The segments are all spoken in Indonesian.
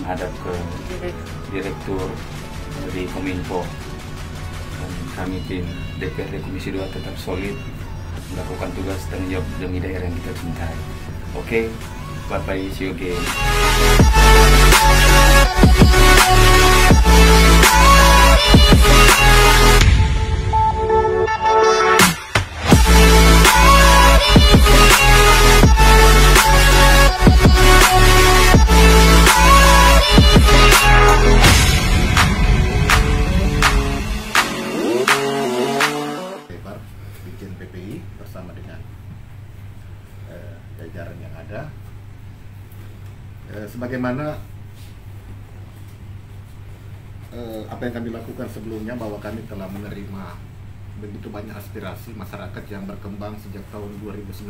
menghadap ke Direktur dari Kominfo. Dan kami tim DPRD Komisi 2 tetap solid melakukan tugas tanggung jawab demi daerah yang kita cintai. Oke, bye-bye, see you again. Dirjen PPI bersama dengan jajaran yang ada, sebagaimana apa yang kami lakukan sebelumnya, bahwa kami telah menerima begitu banyak aspirasi masyarakat yang berkembang sejak tahun 2019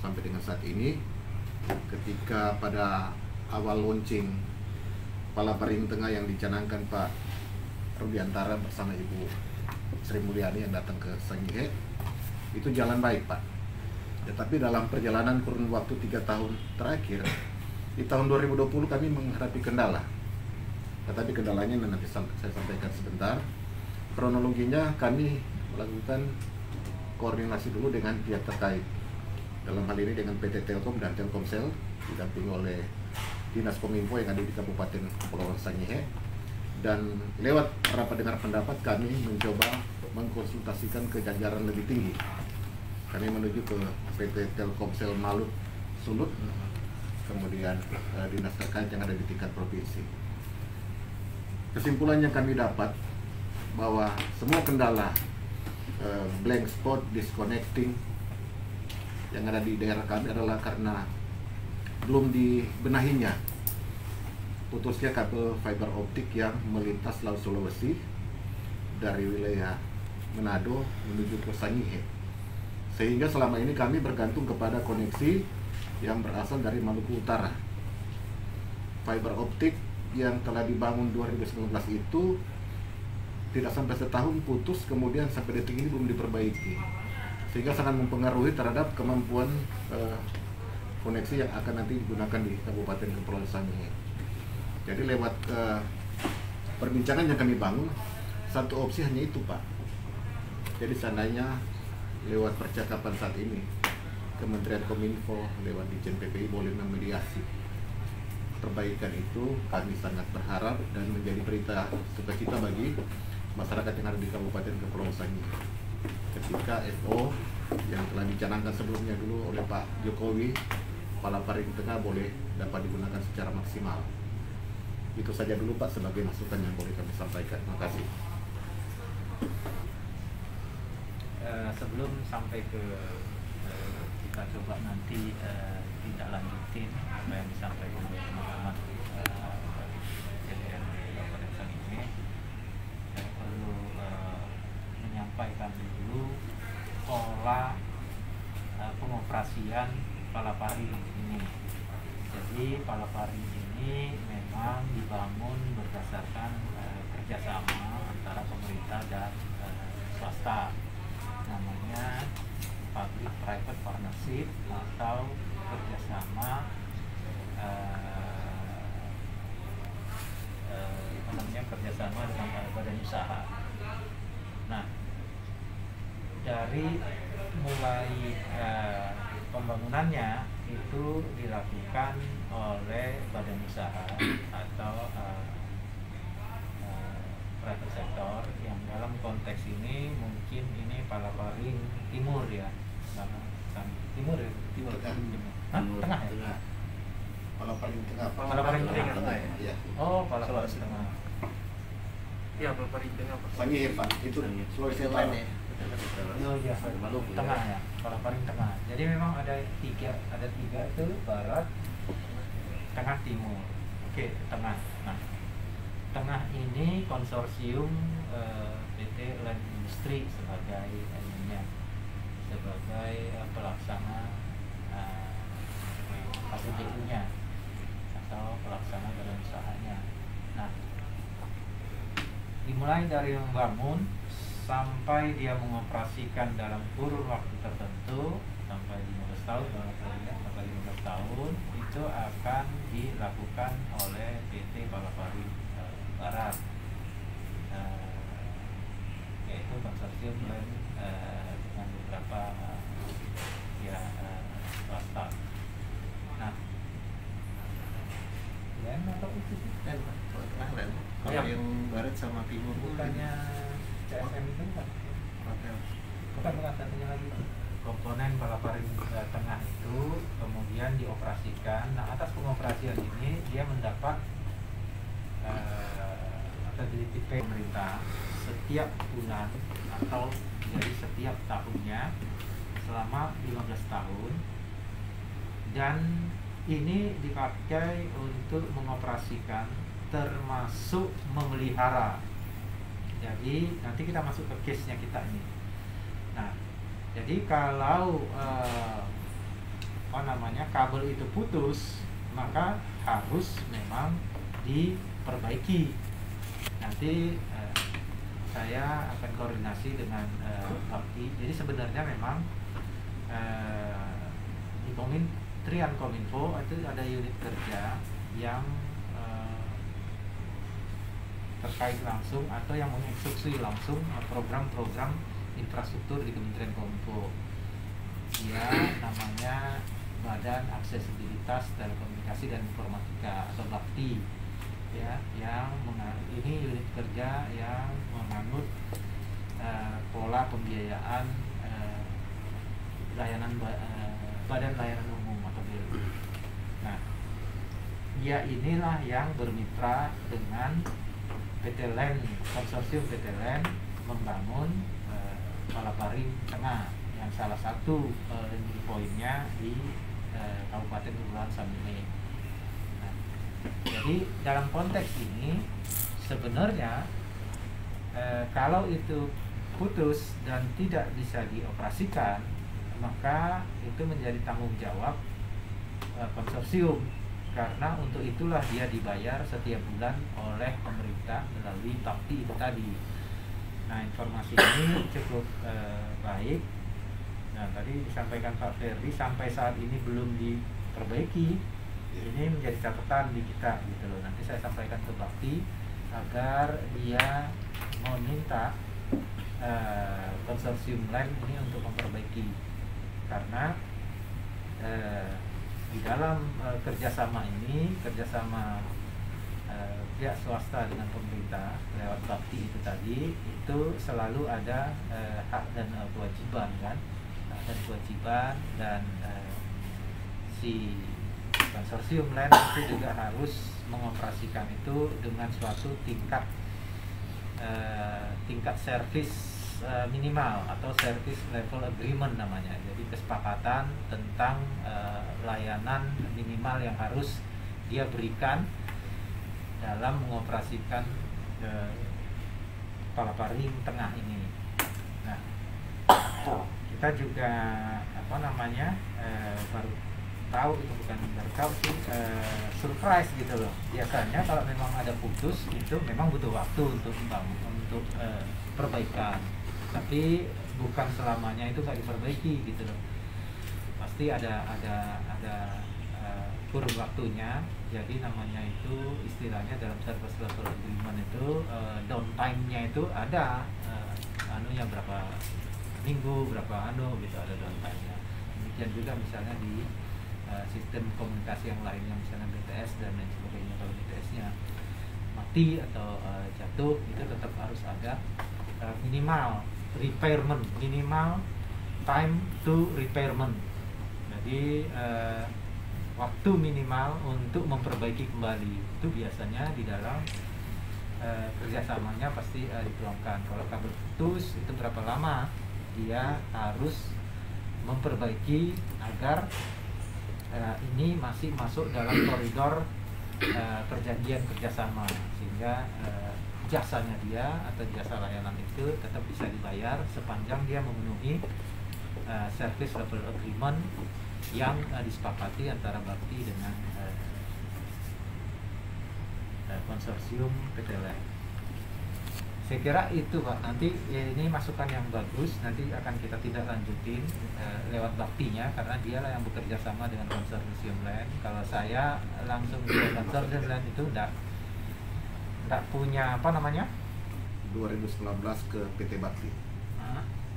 sampai dengan saat ini. Ketika pada awal launching Palaparing Tengah yang dicanangkan Pak Rudiantara bersama Ibu Sri Mulyani yang datang ke Sangihe, itu jalan baik, Pak. Tetapi dalam perjalanan kurun waktu 3 tahun terakhir, di tahun 2020 kami menghadapi kendala. Tetapi kendalanya nanti saya sampaikan sebentar. Kronologinya, kami melakukan koordinasi dulu dengan pihak terkait. Dalam hal ini dengan PT Telkom dan Telkomsel, didampingi oleh Dinas Kominfo yang ada di Kabupaten Kepulauan Sangihe. Dan lewat rapat dengar pendapat, kami mencoba mengkonsultasikan ke jajaran lebih tinggi. Kami menuju ke PT Telkomsel Malut Sulut, kemudian dinas terkait yang ada di tingkat provinsi. Kesimpulan yang kami dapat bahwa semua kendala blank spot, disconnecting yang ada di daerah kami adalah karena belum dibenahinya putusnya kabel fiber optik yang melintas Laut Sulawesi dari wilayah Manado menuju ke Sangihe, sehingga selama ini kami bergantung kepada koneksi yang berasal dari Maluku Utara. Fiber optik yang telah dibangun 2019 itu tidak sampai setahun putus, kemudian sampai detik ini belum diperbaiki, sehingga sangat mempengaruhi terhadap kemampuan koneksi yang akan nanti digunakan di Kabupaten Kepulauan Sangihe. Jadi lewat perbincangan yang kami bangun, satu opsi hanya itu, Pak. Jadi seandainya lewat percakapan saat ini, Kementerian Kominfo lewat Dirjen PPI boleh memediasi perbaikan itu, kami sangat berharap dan menjadi berita sukacita bagi masyarakat yang ada di Kabupaten Kepulauan Sangihe. Ketika FO yang telah dicanangkan sebelumnya dulu oleh Pak Jokowi, Palaparing Tengah boleh dapat digunakan secara maksimal. Itu saja dulu, Pak, sebagai masukan yang boleh kami sampaikan. Terima kasih. Sebelum sampai ke kita coba nanti tindak lanjutin apa yang disampaikan oleh teman-teman DPRD Kabupaten Sangihe, saya perlu menyampaikan dulu pola pengoperasian Palaparing ini. Jadi Palaparing ini memang dibangun berdasarkan kerjasama antara pemerintah dan swasta, namanya public private partnership atau kerjasama kerjasama dengan badan usaha. Nah, dari mulai pembangunannya itu dilakukan oleh badan usaha atau private sector, yang dalam konteks ini mungkin ini Palaparing Timur ya, Timur ya? Tengah ya? Palaparing Tengah. Palaparing Tengah ya? Oh, Palaparing Tengah. Iya, Palaparing Tengah, Pak. Sangihe, Pak. Itu Sulawesi Selatan. Oh iya, Tengah ya, Palaparing Tengah. Jadi memang ada tiga itu, barat, tengah, timur. Oke, tengah. Nah, tengah ini konsorsium PT Land Industri sebagai pelaksana KPBU-nya atau pelaksana badan usahanya. Nah, dimulai dari membangun sampai dia mengoperasikan dalam kurun waktu tertentu sampai 15 tahun, sampai 15 tahun itu akan dilakukan oleh PT Palaparing Barat, yaitu konsorsium dengan beberapa swasta. Nah, lain atau itu sih? Lain, Pak. Kalau tengah lain. Kalau Ya. yang barat sama timur Bukannya CSM itu kan? hotel. Bukan satunya lagi. Komponen Palaparing Tengah itu kemudian dioperasikan. Nah, atas pengoperasian ini dia mendapat atau dititipkan pemerintah setiap bulan atau jadi setiap tahunnya selama 15 tahun, dan ini dipakai untuk mengoperasikan termasuk memelihara. Jadi nanti kita masuk ke case-nya kita ini. Nah, jadi kalau kabel itu putus, maka harus memang diperbaiki. Nanti saya akan koordinasi dengan Bakti. Jadi sebenarnya memang di Kementerian Kominfo itu ada unit kerja yang terkait langsung atau yang mengeksekusi langsung program-program infrastruktur di Kementerian Kominfo. Dia namanya Badan Aksesibilitas Telekomunikasi dan Informatika atau Bakti, ya, yang ini unit kerja yang menganut pola pembiayaan Badan Layanan Umum atau BLU. Nah, dia inilah yang bermitra dengan PT LAN, konsorsium PT LAN membangun Palaparing Tengah, yang salah satu entry point-nya di Kabupaten Kepulauan Sangihe. Nah, jadi dalam konteks ini sebenarnya kalau itu putus dan tidak bisa dioperasikan, maka itu menjadi tanggung jawab konsorsium, karena untuk itulah dia dibayar setiap bulan oleh pemerintah melalui Bakti itu tadi. Nah, informasi ini cukup baik. Nah, tadi disampaikan Pak Ferdi, sampai saat ini belum diperbaiki. Ini menjadi catatan di kita gitu loh. Nanti saya sampaikan ke Bakti agar dia meminta konsorsium lain ini untuk memperbaiki, karena di dalam kerjasama ini, kerjasama pihak swasta dengan pemerintah lewat Bakti itu tadi, itu selalu ada hak dan kewajiban kan, hak dan kewajiban, dan si konsorsium lain itu juga harus mengoperasikan itu dengan suatu tingkat service minimal atau service level agreement namanya. Jadi kesepakatan tentang layanan minimal yang harus dia berikan dalam mengoperasikan Palaparing Tengah ini. Nah, kita juga baru tahu, itu bukan baru tahu sih, surprise gitu loh. Biasanya kalau memang ada putus itu memang butuh waktu untuk perbaikan, tapi bukan selamanya itu nggak diperbaiki gitu loh. Pasti ada kurun waktunya. Jadi namanya itu istilahnya dalam service level agreement itu downtime-nya itu ada berapa minggu, berapa gitu, ada downtime-nya. Demikian juga misalnya di sistem komunikasi yang lainnya, misalnya BTS dan lain sebagainya. Kalau BTS-nya mati atau jatuh, itu tetap harus ada minimal repairment, minimal time to repairment. Jadi waktu minimal untuk memperbaiki kembali itu biasanya di dalam kerjasamanya pasti dituangkan. Kalau kabel putus itu berapa lama dia harus memperbaiki agar ini masih masuk dalam koridor perjanjian kerjasama, sehingga jasanya dia atau jasa layanan itu tetap bisa dibayar sepanjang dia memenuhi service level agreement yang disepakati antara Bakti dengan konsorsium PT LAN. Saya kira itu Pak, nanti ini masukan yang bagus, nanti akan kita tindak lanjutin lewat baktinya, karena dialah yang bekerja sama dengan konsorsium land. Kalau saya langsung ke konsorsium land itu enggak punya apa namanya 2019 ke PT Bakti.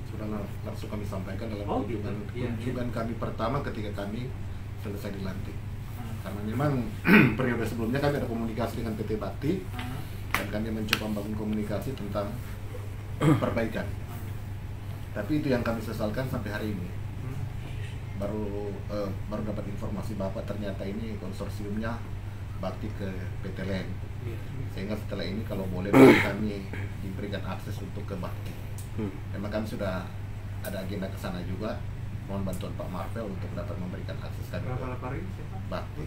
Sudah langsung kami sampaikan dalam kunjungan kami pertama ketika kami selesai dilantik. Karena memang periode sebelumnya kami ada komunikasi dengan PT Bakti dan kami mencoba membangun komunikasi tentang perbaikan. Tapi itu yang kami sesalkan sampai hari ini. Baru dapat informasi Bapak ternyata ini konsorsiumnya Bakti ke PT Land. Sehingga setelah ini kalau boleh kami diberikan akses untuk ke Bakti. Memang kami sudah ada agenda ke sana juga. Mohon bantuan Pak Marvel untuk dapat memberikan akses kami ke Bakti.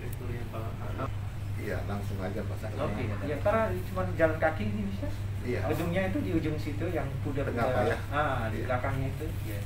direkturnya Pak. Iya, langsung aja Pak Sakti. Oke, ya karena cuma jalan kaki ini bisa. Iya. Gedungnya itu di ujung situ yang pudar Tengah, Pak, ya? di belakangnya itu. Ya.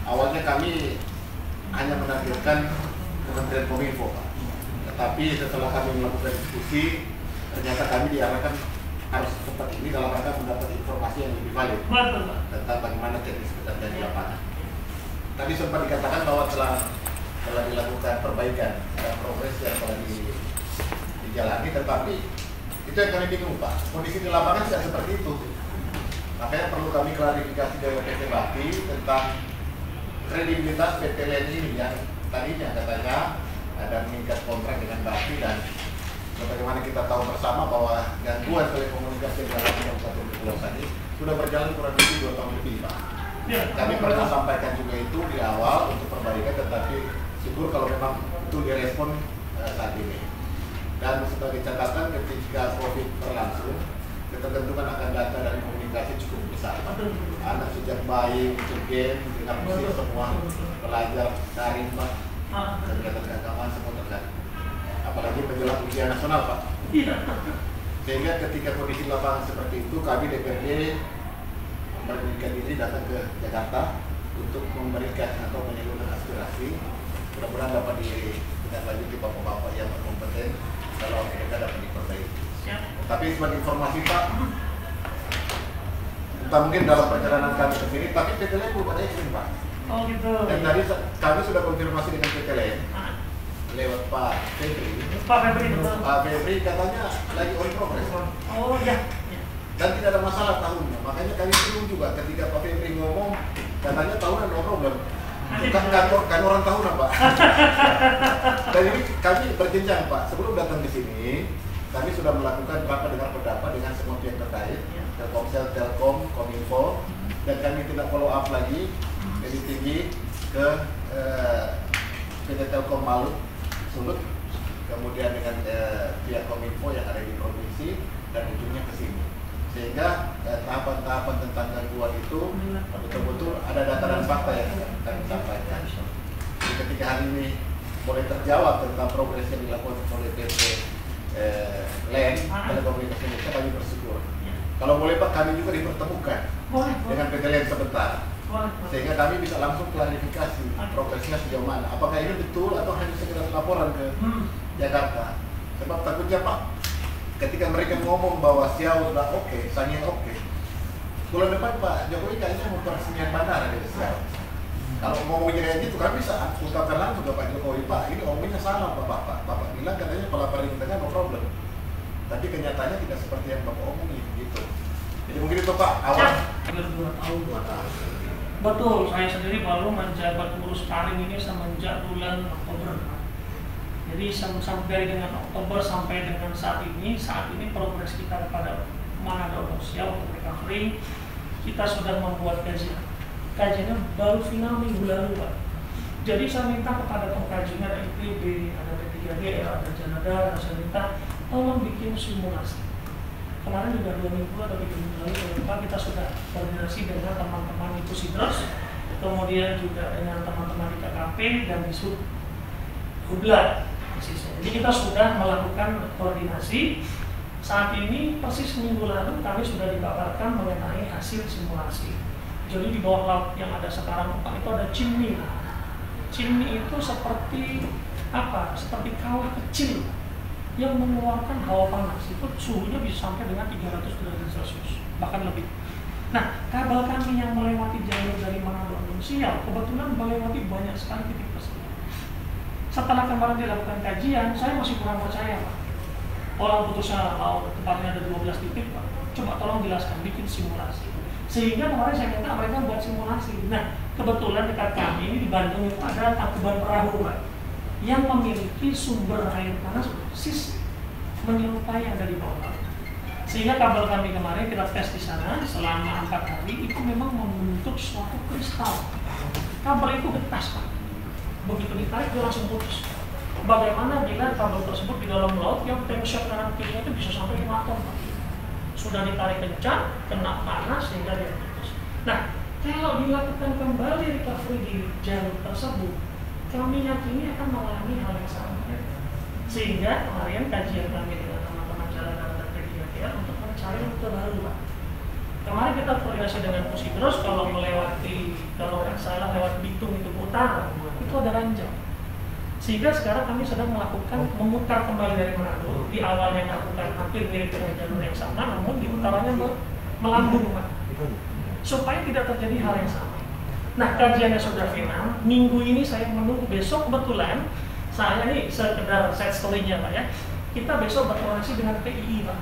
Awalnya kami hanya menargetkan Kementerian Kominfo, Pak. Tetapi setelah kami melakukan diskusi, ternyata kami diarahkan harus seperti ini dalam rangka mendapat informasi yang lebih valid tentang bagaimana teknis pekerjaan di lapangan. Tadi sempat dikatakan bahwa telah dilakukan perbaikan, ada progres yang telah dijalani, tetapi itu yang kami bingung, Pak. Kondisi di lapangan tidak seperti itu. Makanya perlu kami klarifikasi dari PT Bakti tentang kredibilitas PT Land ini yang tadinya katanya ada mengikat kontrak dengan Bakti, dan sebagaimana kita tahu bersama bahwa gangguan telekomunikasi yang dalam Kabupaten Pulau Sadi sudah berjalan kurang lebih 2 tahun lebih, Pak. Kami pernah sampaikan juga itu di awal untuk perbaikan, tetapi syukur kalau memang itu direspon saat ini. Dan sebagai catatan, ketika COVID berlangsung, ketergantungan akan data dari komunikasi cukup besar. Anak sejak bayi itu game dengan musik semua, belajar daring, Pak, kegiatan keagamaan semua terganggu. Apalagi menjelang ujian nasional, Pak. Sehingga ketika kondisi lapangan seperti itu, kami DPRD memberikan diri datang ke Jakarta untuk memberikan atau menyalurkan aspirasi. Mudah-mudahan dapat ditindaklanjuti bapak-bapak yang berkompeten kalau mereka dapat diperbaiki. Tapi sebagai informasi, Pak, entah mungkin dalam perjalanan kami ke sini, tapi PT Land belum ada izin, Pak. Oh gitu. Dan tadi kami sudah konfirmasi dengan PT Land lewat Pak Febri. Pak Febri betul. Pak Febri katanya lagi on progress. Oh iya. Dan tidak ada masalah tahunnya. Makanya kami bingung juga ketika Pak Febri ngomong katanya tahunan no problem. Kan orang tahunan, Pak. Dan ini kami berjenjang, Pak. Sebelum datang ke sini, kami sudah melakukan rapat dengan pendapat dengan semua pihak terkait, Telkomsel, Telkom, Kominfo, dan kami tidak follow up lagi lebih tinggi ke PT Telkom Malut, Sulut, kemudian dengan pihak Kominfo yang ada di provinsi, dan ujungnya ke sini. Sehingga tahapan-tahapan tentang gangguan itu betul-betul ada data dan fakta yang kami sampaikan. Jadi ketika hari ini boleh terjawab tentang progres yang dilakukan oleh PT Land Telekomunikasi Indonesia, kami bersyukur. Kalau boleh, Pak, kami juga dipertemukan dengan PT Land sebentar. sehingga kami bisa langsung klarifikasi progresnya sejauh mana. Apakah ini betul atau hanya sekedar laporan ke Jakarta? Sebab takutnya Pak, ketika mereka ngomong bahwa Siau sudah oke, Sangye oke, bulan depan Pak Jokowi kayaknya mau peresmian bandara di Siau. Kalau ngomongnya kayak gitu, kami bisa ungkapkan langsung ke Pak Jokowi, Pak ini omongnya salah Bapak bilang katanya pelaparan tengah no problem, tapi kenyataannya tidak seperti yang Bapak omongin gitu. Jadi mungkin itu Pak awal 2 tahun. Betul, saya sendiri baru menjabat urus Paring ini semenjak bulan Oktober. Jadi sampai dengan Oktober sampai dengan saat ini progres kita kepada Manado Siau untuk recovery, kita sudah membuat kajian. Kajiannya baru final minggu lalu Pak. Jadi saya minta kepada pengkajinya, ada IPB, ada P3GR, ada Janada, dan saya minta tolong bikin simulasi. Kemarin juga 2 minggu atau 3 minggu lalu Pak, kita sudah koordinasi dengan teman-teman itu Sidros, kemudian juga dengan teman-teman di KKP dan di Subhubla. Jadi kita sudah melakukan koordinasi. Saat ini persis minggu lalu kami sudah dikabarkan mengenai hasil simulasi. Jadi di bawah laut yang ada sekarang Pak itu ada Cimni. Cimni itu seperti apa? Seperti kawah kecil yang mengeluarkan hawa panas. Itu suhunya bisa sampai dengan 300 derajat Celcius, bahkan lebih. Nah, kabel kami yang melewati jalur dari Manado dan Siau kebetulan melewati banyak sekali titik tersebut. Setelah kemarin dilakukan kajian, saya masih kurang percaya Pak. Orang putusnya laut tempatnya ada 12 titik Pak. Coba tolong jelaskan, bikin simulasi. Sehingga kemarin saya minta mereka buat simulasi. Nah, kebetulan dekat kami ini di Bandung itu ada Tangkuban Perahu Pak, yang memiliki sumber air panas persis menyerupai yang ada di bawah. Sehingga kabel kami kemarin kita tes di sana selama 4 hari itu memang membentuk suatu kristal. Kabel itu getas Pak. Begitu ditarik dia langsung putus. Bagaimana bila kabel tersebut di dalam laut yang tension kanan kirinya itu bisa sampai 5 ton Pak. Sudah ditarik kencang, kena panas sehingga dia putus. Nah, kalau dilakukan kembali recovery di jalur tersebut, kami yakini akan mengalami hal yang sama. Sehingga kemarin kajian kami dengan teman-teman Jalan dan P3GR untuk mencari rute baru Pak. Kemarin kita koordinasi dengan Pusidros, kalau melewati, kalau nggak salah lewat Bitung itu utara, itu ada ranjau. Sehingga sekarang kami sedang melakukan memutar kembali dari Manado. Di awalnya melakukan hampir mirip dengan jalur yang sama, namun di utaranya melambung Pak, supaya tidak terjadi hal yang sama. Nah, kajiannya sudah final. Minggu ini saya menunggu, besok kebetulan saya ini sekedar set story-nya Pak ya. Kita besok berkoordinasi dengan PII Pak,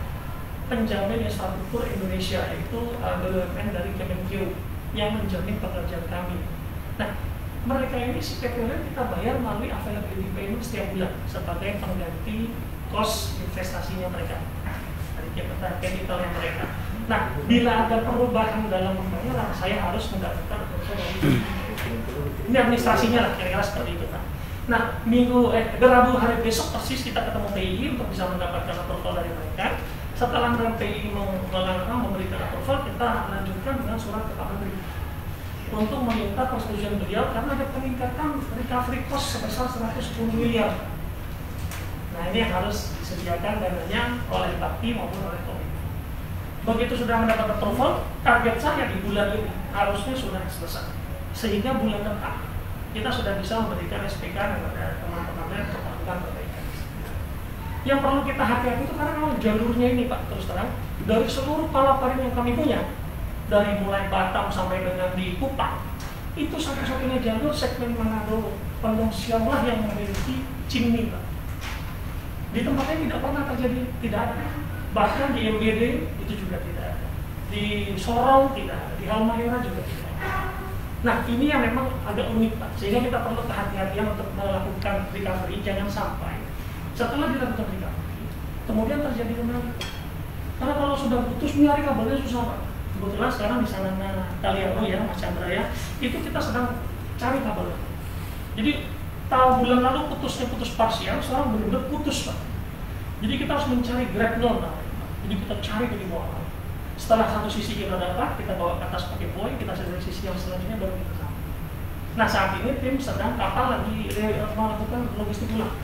Penjamin Infrastruktur Indonesia, yaitu BUMN dari Kemenkeu yang menjamin pekerjaan kami. Nah, mereka ini si PPLN kita bayar melalui availability payment setiap bulan sebagai pengganti cost investasinya mereka dari capitalnya mereka. Nah, bila ada perubahan dalam pembayaran, saya harus mendapatkan ini administrasinya lah, kira-kira seperti itu Pak. Nah, Rabu hari besok persis kita ketemu PII untuk bisa mendapatkan approval dari mereka. Setelah PII memberikan approval, kita lanjutkan dengan surat ke Pak Menteri untuk meminta persetujuan beliau karena ada peningkatan recovery cost sebesar 110 miliar. Nah, ini yang harus disediakan dananya oleh Bakti maupun oleh Kominfo. Begitu sudah mendapat approval, target saya di bulan ini harusnya sudah selesai. Sehingga bulan depan kita sudah bisa memberikan SPK kepada teman-teman untuk melakukan perbaikan. Yang perlu kita hati-hati itu karena memang jalurnya ini Pak, terus terang dari seluruh palaparing yang kami punya, dari mulai Batam sampai dengan di Kupang, itu satu-satunya jalur segmen Manado Pendong Siau lah yang memiliki Cimni Pak. Di tempatnya tidak pernah terjadi, tidak ada. Bahkan di MBD itu juga tidak ada. Di Sorong tidak ada, di Halmahera juga tidak ada. Nah, ini yang memang agak unik Pak, sehingga kita perlu kehati-hatian untuk melakukan recovery, jangan sampai setelah dilakukan recovery kemudian terjadi kembali. Karena kalau sudah putus, nyari kabelnya susah Pak. Kebetulan sekarang di sana Kaliabu ya, Mas Chandra ya, itu kita sedang cari kabelnya. Jadi tahun bulan lalu putus parsial, sekarang benar-benar putus Pak. Jadi kita harus mencari grab nol Pak. Jadi kita cari di bawah. Setelah satu sisi kita dapat, kita bawa ke atas pakai buoy, kita cari sisi yang selanjutnya baru kita sampai. Nah, saat ini tim sedang kapal lagi melakukan logistik ulang.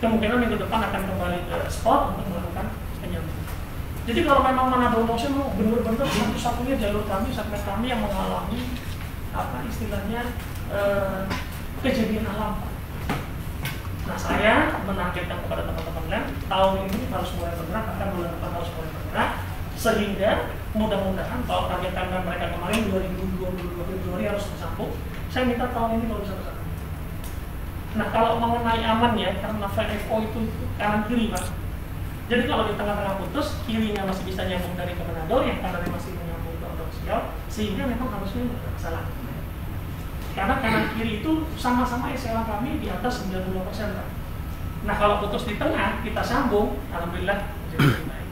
Kemungkinan minggu depan akan kembali ke spot untuk melakukan penyambungan. Jadi kalau memang Manado Notion benar-benar satu-satunya jalur kami, segmen kami yang mengalami apa istilahnya kejadian alam. Nah, saya menargetkan kepada teman-teman lain tahun ini harus mulai bergerak, akan bulan depan harus mulai bergerak, sehingga mudah-mudahan kalau target timeline mereka kemarin 2022 Februari harus tersambung. Saya minta tahun ini kalau bisa tersambung. Nah, kalau mengenai aman ya, karena VFO itu kanan kiri Pak. Jadi kalau di tengah-tengah putus, kirinya masih bisa nyambung dari ke Manado, yang kanannya masih menyambung ke Odongsiau, sehingga memang harusnya tidak ada masalah. Karena kanan kiri itu sama-sama SLA kami di atas 92%. Nah, kalau putus di tengah, kita sambung, alhamdulillah jadi lebih baik.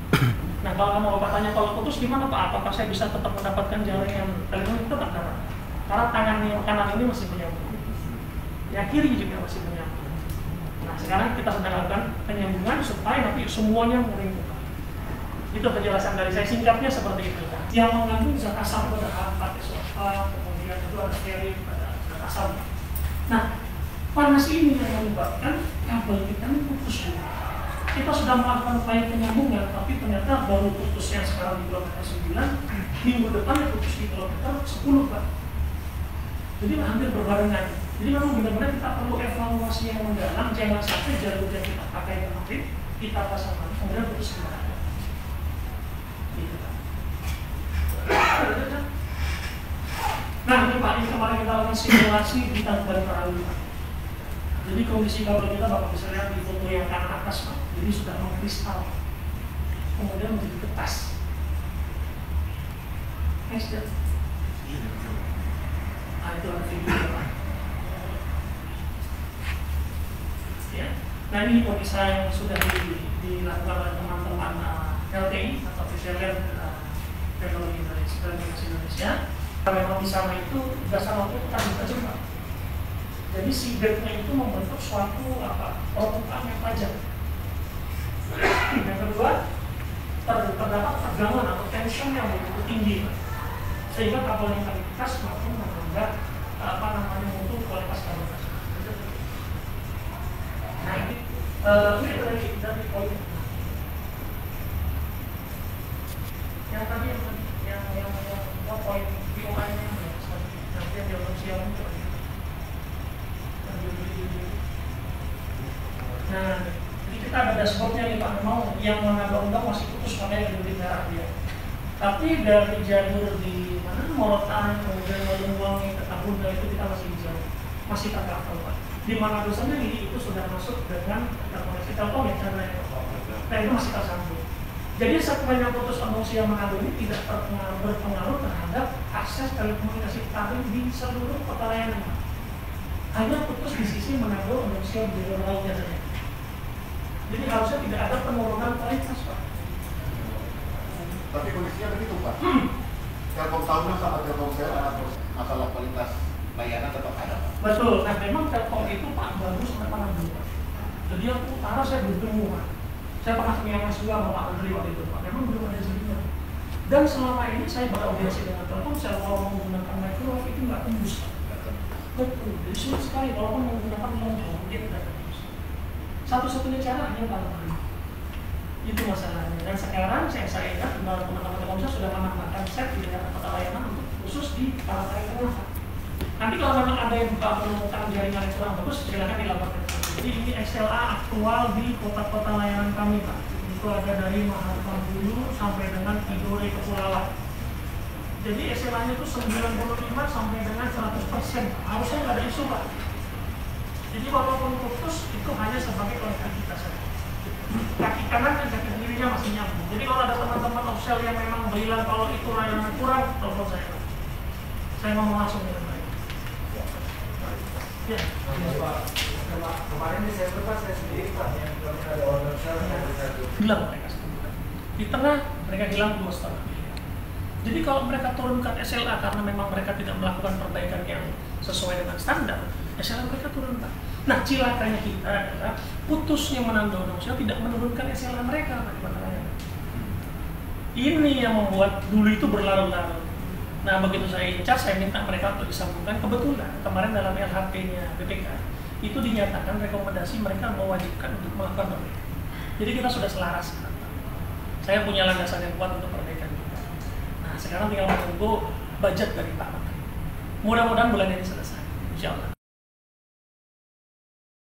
Nah, kalau kamu bapak tanya kalau putus gimana Pak? Apakah saya bisa tetap mendapatkan jaringan telepon? Itu tetap dapat. Karena tangan yang kanan ini masih menyambung. Yang kiri juga masih menyambung. Nah, sekarang kita sedang lakukan penyambungan supaya nanti semuanya meringkuk. Itu penjelasan dari saya, singkatnya seperti itu. Yang mengandung zat asam pada H4SO4, kemudian itu ada stearin pada zat asam. Nah, panas ini yang menyebabkan kabel kita ini putus. Kita sudah melakukan upaya penyambungan, tapi ternyata baru putus yang sekarang di kilometer 9, minggu depan ya putus di kilometer 10 Pak. Jadi hampir berbarengan. Jadi memang benar-benar kita perlu evaluasi yang mendalam, jangan sampai jalur yang kita pakai kemarin kita pasangkan, kemudian putus kembali. Gitu Pak. Nah ini Pak, ini kemarin kita lakukan simulasi di Tangkuban Perahu. Jadi kondisi kabel kita Bapak bisa lihat di foto yang kanan atas Pak. Jadi sudah mengkristal, kemudian menjadi kertas. Nah itu ada video Pak. Ya. Nah ini kondisi yang sudah dilakukan oleh teman-teman LTI atau Visual Teknologi Indonesia. Memang di sana itu dasar waktu kita bisa coba. Jadi si bednya itu membentuk suatu permukaan yang tajam. Yang kedua, terdapat tegangan atau tension yang begitu tinggi, sehingga kabel yang kami kas makin menambah mutu kualitas kabel tersebut. Nah ini dari poin yang tadi yang poin POI-nya nanti yang diotopsial itu. Nah, jadi kita ada dashboardnya nih Pak, memang yang Manado masih putus makanya lebih merah dia. Tapi dari jalur di mana Morotai, kemudian Malungwangi, Ketahunda itu kita masih hijau, masih tercover Pak. Di Manado sendiri itu sudah masuk dengan terkoneksi Telkom ya caranya, dan itu masih tersambung. Jadi sepanjang putus Odongsiau Manado ini tidak berpengaruh terhadap akses telekomunikasi tarik di seluruh kota layanan. Hanya putus di sisi Manado Odongsiau di jalur lautnya saja. Jadi harusnya tidak ada penurunan kualitas Pak. Tapi kondisinya begitu Pak. Telkom Tahuna sama Telkomsel masalah kualitas layanan tetap ada Pak. Betul. Nah memang Telkom itu Pak bagus sampai Manado Pak. Jadi yang utara saya belum ketemu Pak. Saya pernah menyampaikan juga sama Pak Andri waktu itu Pak. Memang belum ada jaringan. Dan selama ini saya beraudiensi dengan Telkomsel kalau menggunakan microwave itu nggak tembus Pak. Betul. Jadi sulit sekali walaupun menggunakan lontong dia tidak tembus. Satu-satunya cara hanya palang. Itu masalahnya. Dan sekarang saya ingat teman-teman Telkomsel sudah menambahkan set di daerah kota layanan untuk khusus di Palataran Tengah. Nanti kalau memang ada yang menemukan jaringan yang kurang bagus, silakan dilaporkan. Jadi ini XLA aktual di kota-kota layanan kami Pak. Itu ada dari Mahathir Hulu sampai dengan Tidore Kepulauan. Jadi XLA-nya itu 95 sampai dengan 100%. Harusnya nggak ada isu Pak. Jadi walaupun putus itu hanya sebagai konektivitas saja. Kaki kanan dan kaki kirinya masih nyambung. Jadi kalau ada teman-teman offshore yang memang bilang kalau itu layanan kurang, telepon saya. Saya ngomong langsung dengan baik. Ya. Kemarin di saya sendiri Pak yang ada order hilang mereka. Di tengah mereka hilang 2,5 miliar. Jadi kalau mereka turunkan SLA karena memang mereka tidak melakukan perbaikan yang sesuai dengan standar, SLA mereka turunkan. Nah, cilakanya kita adalah putusnya Manado Odongsiau tidak menurunkan SLA mereka Pak di Pattaya. Ini yang membuat dulu itu berlarut-larut. Nah, begitu saya incar, saya minta mereka untuk disambungkan. Kebetulan kemarin dalam LHP-nya BPK itu dinyatakan rekomendasi mereka mewajibkan untuk melakukan perbaikan. Jadi kita sudah selaras. Saya punya landasan yang kuat untuk perbaikan juga. Nah, sekarang tinggal menunggu budget dari Pak Menteri. Mudah-mudahan bulan ini selesai, insya Allah.